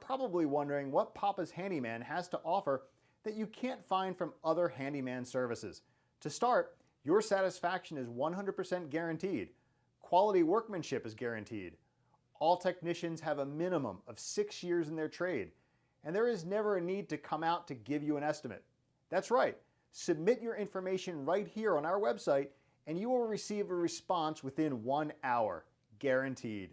probably wondering what Papa's Handyman has to offer that you can't find from other handyman services. To start, your satisfaction is 100% guaranteed. Quality workmanship is guaranteed. All technicians have a minimum of 6 years in their trade, and there is never a need to come out to give you an estimate. That's right, submit your information right here on our website and you will receive a response within 1 hour, guaranteed.